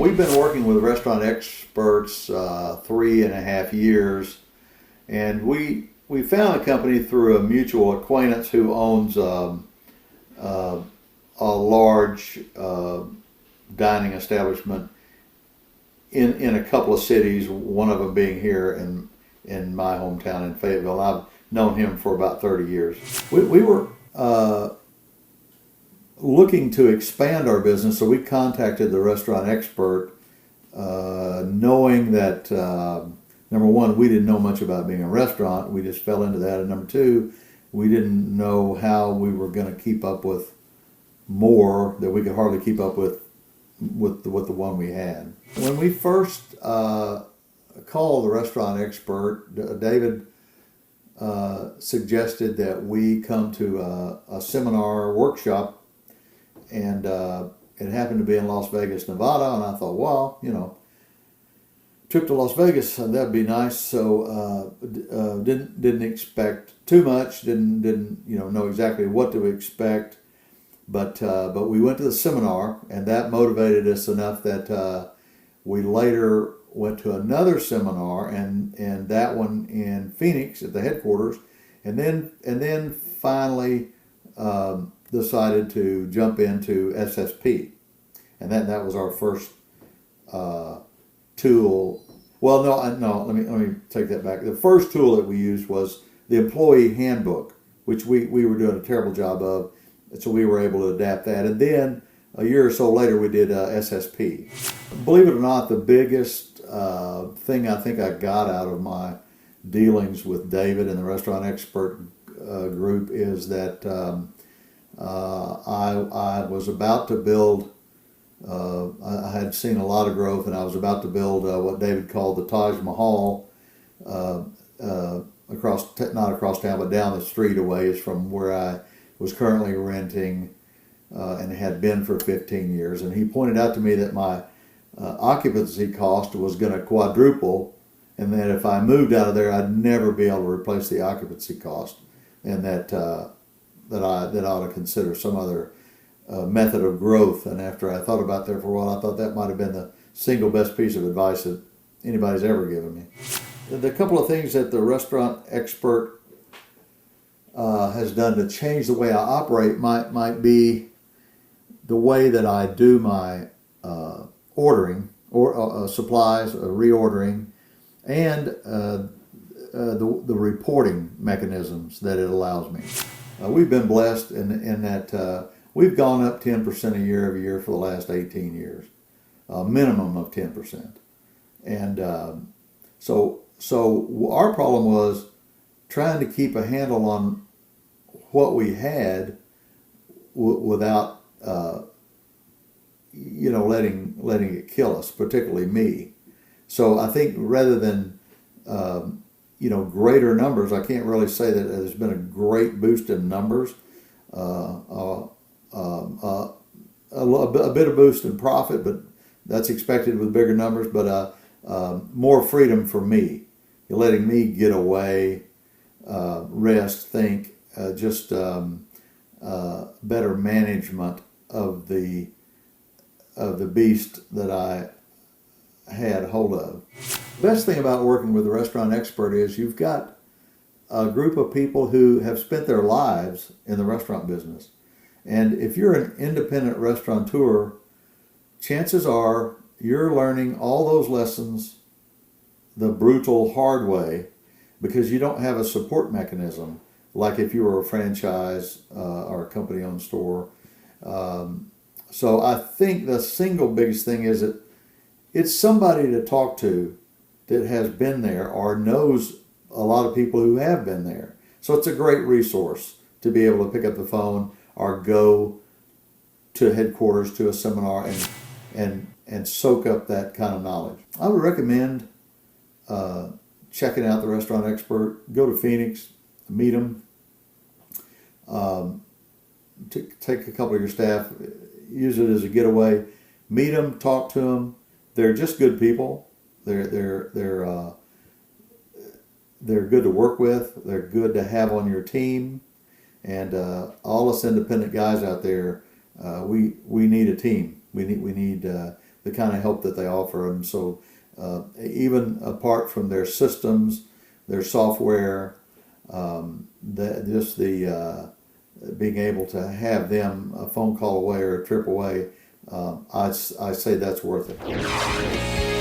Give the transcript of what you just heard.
we've been working with restaurant experts 3.5 years, and we found a company through a mutual acquaintance who owns a large dining establishment in a couple of cities, one of them being here in my hometown in Fayetteville. I've known him for about 30 years. We were looking to expand our business, so we contacted the restaurant expert, knowing that number one, we didn't know much about being a restaurant. We just fell into that, and number two, we didn't know how we were going to keep up with more that we could hardly keep up with the one we had. When we first called the restaurant expert, David suggested that we come to a seminar workshop, and it happened to be in Las Vegas, Nevada, and I thought, well, trip to Las Vegas, that'd be nice. So didn't expect too much, didn't know exactly what to expect, but we went to the seminar, and that motivated us enough that we later went to another seminar, and that one in Phoenix at the headquarters, and then finally decided to jump into SSP, and that was our first tool. Well, no. Let me take that back. The first tool that we used was the employee handbook, which we were doing a terrible job of, so we were able to adapt that. And then a year or so later, we did SSP. Believe it or not, the biggest thing I think I got out of my dealings with David and the restaurant expert group is that I was about to build. I had seen a lot of growth, and I was about to build what David called the Taj Mahal, not across town, but down the street a ways from where I was currently renting, and had been for 15 years. And he pointed out to me that my occupancy cost was going to quadruple, and that if I moved out of there, I'd never be able to replace the occupancy cost, and that I ought to consider some other method of growth. And after I thought about that for a while, I thought that might have been the single best piece of advice that anybody's ever given me. The couple of things that the restaurant expert has done to change the way I operate might be the way that I do my ordering or supplies, reordering, and the reporting mechanisms that it allows me. We've been blessed in that we've gone up 10% a year every year for the last 18 years, a minimum of 10%. And so our problem was trying to keep a handle on what we had without letting it kill us, particularly me. So I think rather than greater numbers, I can't really say that there's been a great boost in numbers. A bit of boost in profit, but that's expected with bigger numbers. But more freedom for me. You're letting me get away, rest, think, just better management of the beast that I had hold of. The best thing about working with a restaurant expert is you've got a group of people who have spent their lives in the restaurant business. And if you're an independent restaurateur, chances are you're learning all those lessons the brutal, hard way, because you don't have a support mechanism like if you were a franchise or a company-owned store. So I think the single biggest thing is that it's somebody to talk to that has been there or knows a lot of people who have been there. So it's a great resource to be able to pick up the phone or go to headquarters to a seminar and soak up that kind of knowledge. I would recommend checking out the restaurant expert. Go to Phoenix, meet them, take a couple of your staff, use it as a getaway, meet them, talk to them. They're just good people. They're good to work with. They're good to have on your team. And all us independent guys out there, we need a team. We need the kind of help that they offer. And so even apart from their systems, their software, just the being able to have them a phone call away or a trip away, I say that's worth it.